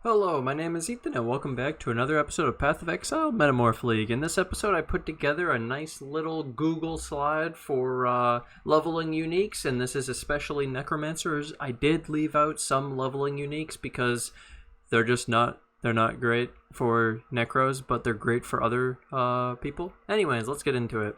Hello, my name is Ethan and welcome back to another episode of Path of Exile Metamorph League. In this episode I put together a nice little Google slide for leveling uniques, and this is especially Necromancers. I did leave out some leveling uniques because they're not great for Necros, but they're great for other people. Anyways, let's get into it.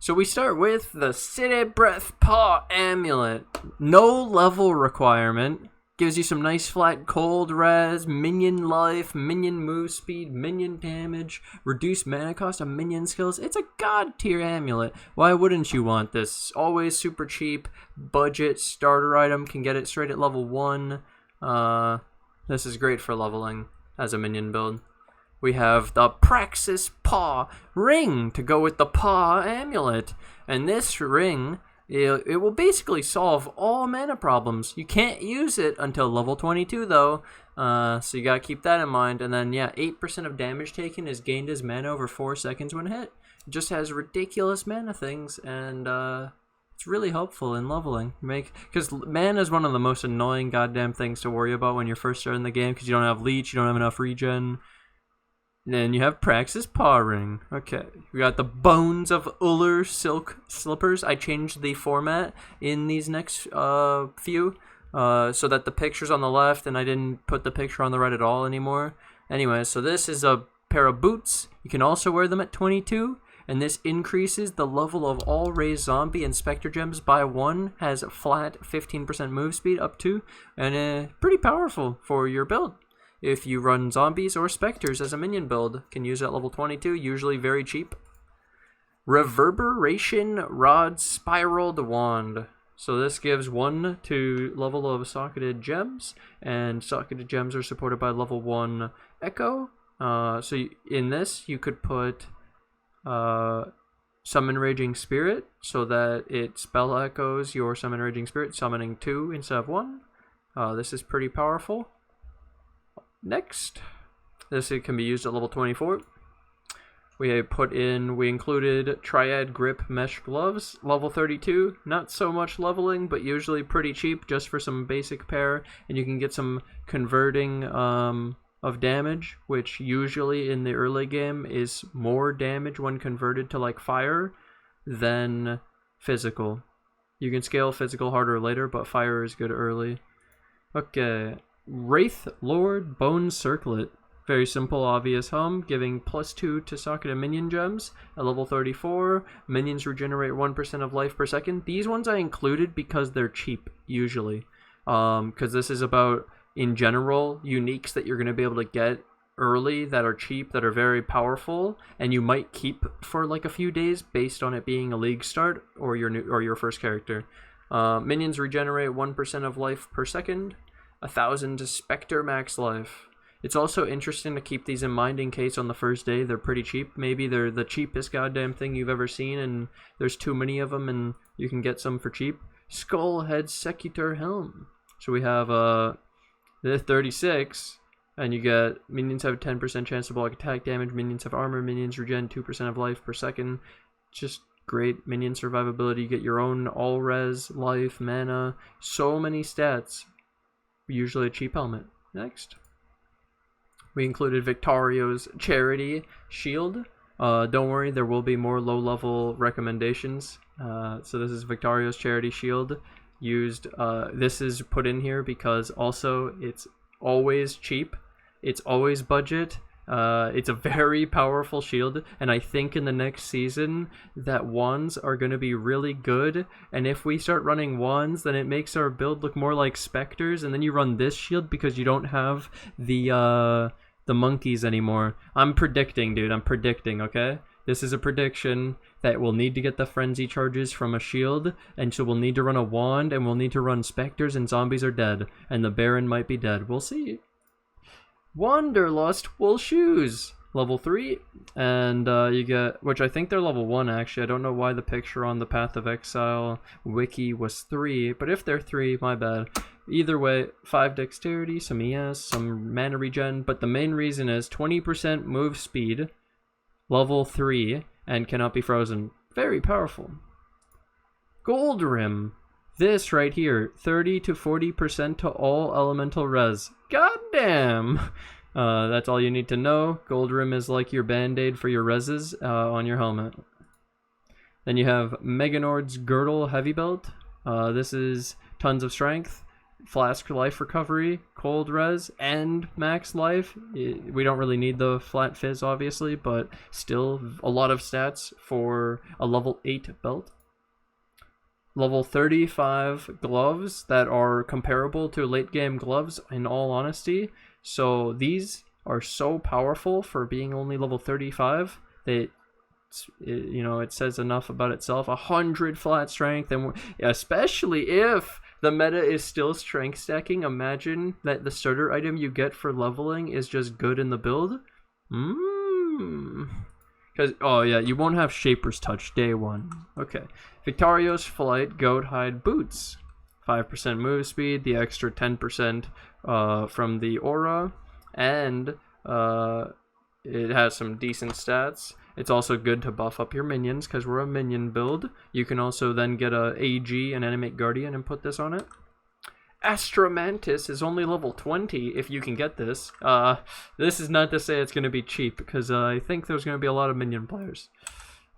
So we start with the SIDHEBREATH PAUA Amulet. No level requirement. Gives you some nice flat cold res, minion life, minion move speed, minion damage, reduced mana cost of minion skills. It's a god tier amulet. Why wouldn't you want this? Always super cheap, budget, starter item, can get it straight at level 1. This is great for leveling as a minion build. We have the PRAXIS PAUA ring to go with the PAUA amulet. And this ring, it will basically solve all mana problems. You can't use it until level 22 though, so you gotta keep that in mind. And then yeah, 8% of damage taken is gained as mana over 4 seconds when hit. It just has ridiculous mana things, and it's really helpful in leveling. Because mana is one of the most annoying goddamn things to worry about when you're first starting the game, because you don't have leech, you don't have enough regen. Then you have Praxis PAUA Ring. Okay, we got the Bones of ULLR Silk Slippers. I changed the format in these next few so that the picture's on the left and I didn't put the picture on the right at all anymore. Anyway, so this is a pair of boots. You can also wear them at 22, and this increases the level of all raised zombie and specter gems by 1, has flat 15% move speed up to, and pretty powerful for your build. If you run zombies or specters as a minion build, can use it at level 22, usually very cheap. Reverberation Rod Spiraled Wand. So this gives 1 to level of socketed gems, and socketed gems are supported by level 1 Echo. In this, you could put Summon Raging Spirit, so that it spell echoes your Summon Raging Spirit, summoning 2 instead of 1. This is pretty powerful. Next, this can be used at level 24. We included Triad Grip Mesh Gloves, level 32. Not so much leveling, but usually pretty cheap just for some basic pair, and you can get some converting of damage, which usually in the early game is more damage when converted to like fire than physical. You can scale physical harder later, but fire is good early. Okay. WRAITHLORD Bone Circlet. Very simple, obvious HELM, giving +2 to socketed minion gems. At level 34, minions regenerate 1% of life per second. These ones I included because they're cheap, usually. Because this is about, in general, uniques that you're going to be able to get early that are cheap, that are very powerful, and you might keep for like a few days based on it being a league start or your first character. Minions regenerate 1% of life per second. 1,000 to Spectre max life. It's also interesting to keep these in mind in case on the first day they're pretty cheap. Maybe they're the cheapest goddamn thing you've ever seen and there's too many of them and you can get some for cheap. SKULLHEAD SECUTOR HELM. So we have the 36, and you get minions have a 10% chance to block attack damage, minions have armor, minions regen 2% of life per second. Just great minion survivability. You get your own all res, life, mana, so many stats. Usually a cheap helmet. Next, we included VICTARIO'S Charity Shield. Don't worry, there will be more low-level recommendations. So this is VICTARIO'S Charity Shield. This is put in here because also it's always cheap. It's always budget. It's a very powerful shield, and I think in the next season that wands are going to be really good, and if we start running wands, then it makes our build look more like specters, and then you run this shield because you don't have the monkeys anymore. I'm predicting, dude. I'm predicting, okay? This is a prediction that we'll need to get the frenzy charges from a shield, and so we'll need to run a wand, and we'll need to run specters, and zombies are dead, and the Baron might be dead. We'll see. Wanderlust Wool Shoes, level 3, and you get, which I think they're level 1 actually. I don't know why the picture on the Path of Exile wiki was 3, but if they're 3, my bad. Either way, 5 dexterity, some ES, some mana regen, but the main reason is 20% move speed, level 3, and cannot be frozen. Very powerful. Gold Rim. This right here, 30 to 40% to all elemental res. God damn! damn. That's all you need to know. Gold rim is like your band-aid for your reses on your helmet. Then you have MEGINORD'S Girdle Heavy Belt. This is tons of strength, flask life recovery, cold res, and max life. We don't really need the flat fizz, obviously, but still a lot of stats for a level 8 belt. Level 35 gloves that are comparable to late game gloves, in all honesty. So these are so powerful for being only level 35 that it says enough about itself. 100 flat strength, and especially if the meta is still strength stacking, imagine that the starter item you get for leveling is just good in the build. Because, oh yeah, you won't have Shaper's Touch day 1. Okay. VICTARIO'S Flight Goat Hide Boots. 5% move speed, the extra 10% from the aura, and it has some decent stats. It's also good to buff up your minions because we're a minion build. You can also then get a AG, an Animate Guardian, and put this on it. Astramantis is only level 20 if you can get this. This is not to say it's going to be cheap, because I think there's going to be a lot of minion players.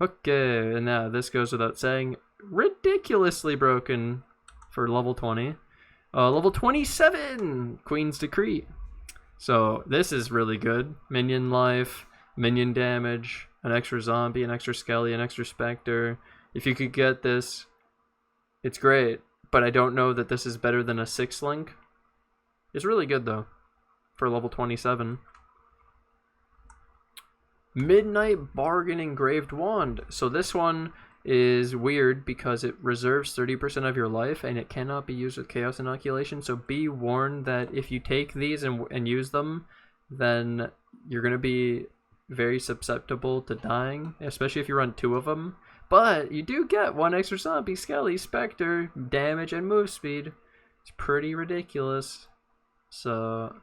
Okay, and now this goes without saying. Ridiculously broken for level 20. Level 27, Queen's Decree. So this is really good. Minion life, minion damage, an extra zombie, an extra skelly, an extra specter. If you could get this, it's great. But I don't know that this is better than a 6-link. It's really good though, for level 27. Midnight Bargain Engraved Wand. So this one is weird because it reserves 30% of your life and it cannot be used with Chaos Inoculation. So be warned that if you take these and use them, then you're going to be very susceptible to dying, especially if you run 2 of them. But you do get 1 extra zombie, skelly, specter, damage, and move speed. It's pretty ridiculous. So,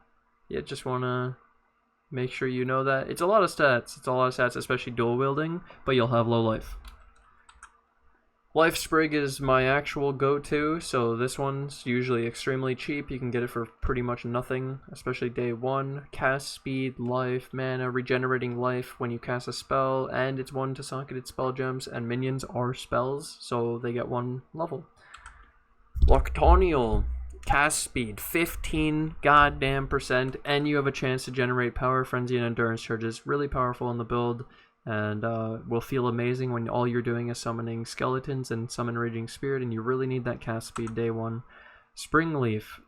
yeah, just want to make sure you know that. It's a lot of stats. It's a lot of stats, especially dual wielding, but you'll have low life. Life Sprig is my actual go-to, so this one's usually extremely cheap. You can get it for pretty much nothing, especially day 1. Cast speed, life, mana, regenerating life when you cast a spell, and it's 1 to socketed spell gems, and minions are spells, so they get 1 level. Nocturnal, cast speed, 15 goddamn %, and you have a chance to generate power, frenzy, and endurance charges. Really powerful in the build. And will feel amazing when all you're doing is summoning skeletons and summon Raging Spirit, and you really need that cast speed day 1. Spring Leaf.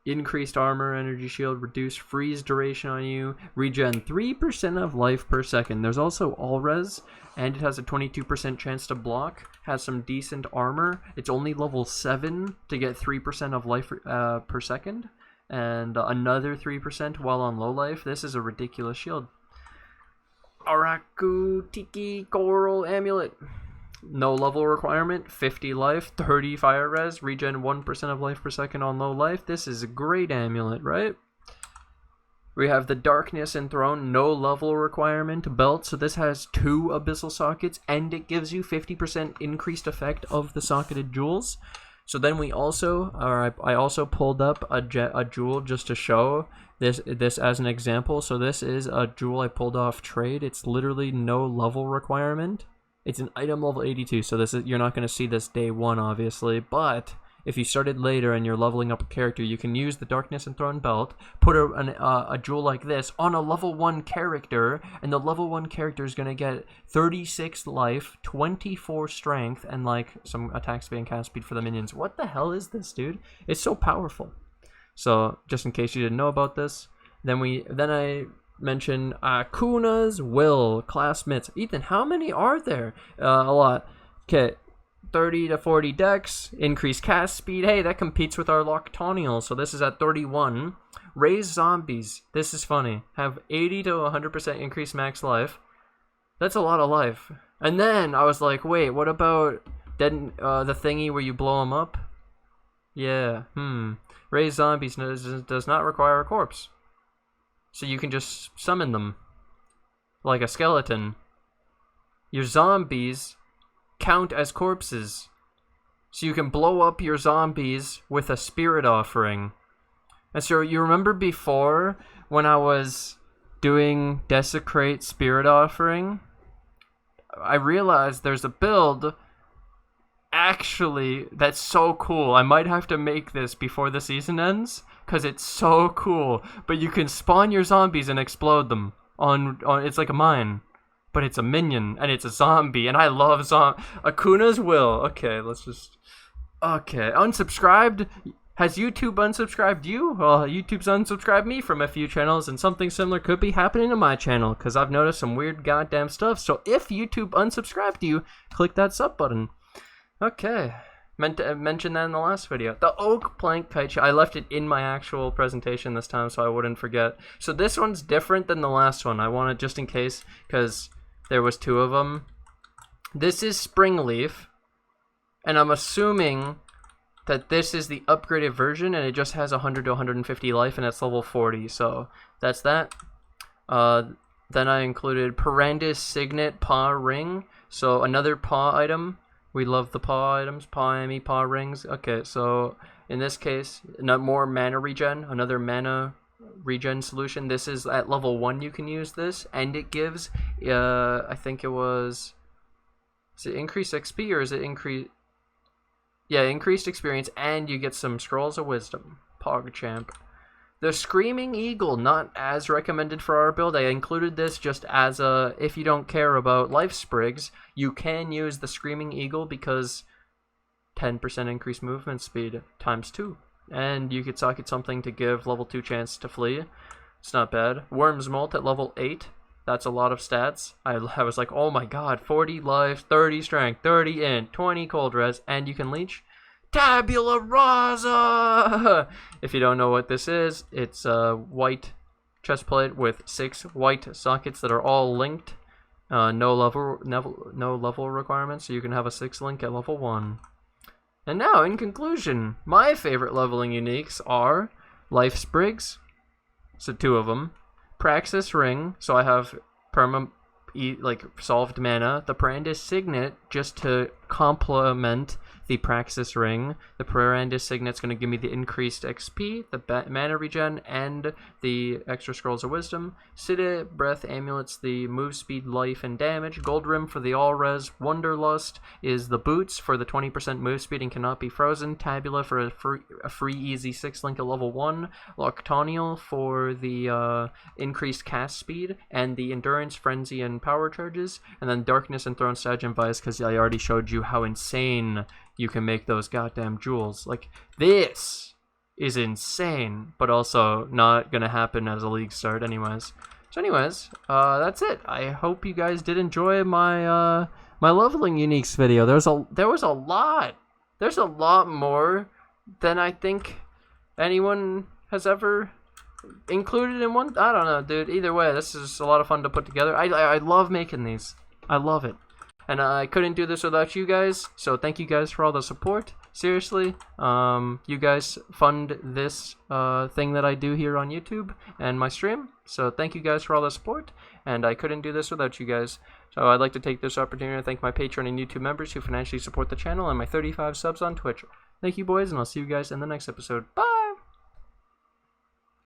Increased armor, energy shield, reduced freeze duration on you, regen 3% of life per second. There's also all res, and it has a 22% chance to block, has some decent armor. It's only level 7 to get 3% of life per second, and another 3% while on low life. This is a ridiculous shield. Araku Tiki Coral Amulet. No level requirement, 50 life, 30 fire res, regen 1% of life per second on low life. This is a great amulet, right? We have the Darkness Enthroned, no level requirement belt. So this has 2 abyssal sockets, and it gives you 50% increased effect of the socketed jewels. So then we also, I also pulled up a jewel just to show this as an example. So this is a jewel I pulled off trade. It's literally no level requirement. It's an item level 82. So this is, you're not going to see this day 1, obviously. But if you started later and you're leveling up a character, you can use the Darkness Enthroned belt, put a jewel like this on a level 1 character, and the level 1 character is going to get 36 life, 24 strength, and like some attack speed and cast speed for the minions. What the hell is this, dude? It's so powerful. So just in case you didn't know about this, then I mentioned AUKUNA'S Will class mitts. Ethan, how many are there? A lot. Okay. 30 to 40 dex, increased cast speed. Hey, that competes with our Nocturnal, so this is at 31. Raise Zombies. This is funny. Have 80 to 100% increased max life. That's a lot of life. And then I was like, wait, what about the thingy where you blow them up? Yeah, Raise Zombies does not require a corpse. So you can just summon them. Like a skeleton. Your zombies count as corpses. So you can blow up your zombies with a spirit offering. And so you remember before when I was doing Desecrate Spirit Offering, I realized there's a build actually that's so cool. I might have to make this before the season ends because it's so cool. But you can spawn your zombies and explode them on it's like a mine, but it's a minion and it's a zombie, and I love AUKUNA'S will. Okay, let's just unsubscribed. Has YouTube unsubscribed you? Well, YouTube's unsubscribed me from a few channels, and something similar could be happening to my channel because I've noticed some weird goddamn stuff. So if YouTube unsubscribed you, click that sub button. Okay, meant to mention that in the last video. The oak plank kite shell, I left it in my actual presentation this time so I wouldn't forget. So this one's different than the last one. I wanted just in case because there was two of them. This is Springleaf, and I'm assuming that this is the upgraded version, and it just has 100 to 150 life, and it's level 40. So that's that. Then I included Perandus Signet Paw Ring, so another paw item. We love the paw items, paw AMI, paw rings. Okay, so in this case, more mana regen, another mana regen solution. This is at level 1 you can use this, and it gives, I think it was, is it increased XP or is it increased? Yeah, increased experience, and you get some Scrolls of Wisdom. PogChamp. The Screaming Eagle, not as recommended for our build. I included this just as a, if you don't care about life sprigs, you can use the Screaming Eagle because 10% increased movement speed times 2. And you could socket something to give level 2 chance to flee. It's not bad. Worm's Molt at level 8. That's a lot of stats. I was like, oh my god, 40 life, 30 strength, 30 int, 20 cold res, and you can leech. Tabula Rasa! If you don't know what this is, it's a white chest plate with 6 white sockets that are all linked. No level requirements, so you can have a 6 link at level 1. And now, in conclusion, my favorite leveling uniques are Life Sprigs, so 2 of them. Praxis Ring, so I have solved mana. The Perandus Signet, just to complement the Praxis Ring. The Perandus Signet's going to give me the increased XP, the mana regen, and the extra Scrolls of Wisdom. SIDHEBREATH Amulets, the move speed, life, and damage. Gold Rim for the all-res. Wanderlust is the boots for the 20% move speed and cannot be frozen. Tabula for a free easy 6 link at level 1. Loctonial for the increased cast speed, and the Endurance, Frenzy, and Power charges. And then Darkness and Throne Stygian Vice, because I already showed you how insane you can make those goddamn jewels. Like, this is insane, but also not gonna happen as a league start anyways. So anyways, that's it. I hope you guys did enjoy my my leveling uniques video. There was a lot. There's a lot more than I think anyone has ever included in one. I don't know, dude. Either way, this is a lot of fun to put together. I love making these. I love it. And I couldn't do this without you guys, so thank you guys for all the support. Seriously, you guys fund this thing that I do here on YouTube and my stream, so thank you guys for all the support, and I couldn't do this without you guys. So I'd like to take this opportunity to thank my Patreon and YouTube members who financially support the channel and my 35 subs on Twitch. Thank you, boys, and I'll see you guys in the next episode. Bye!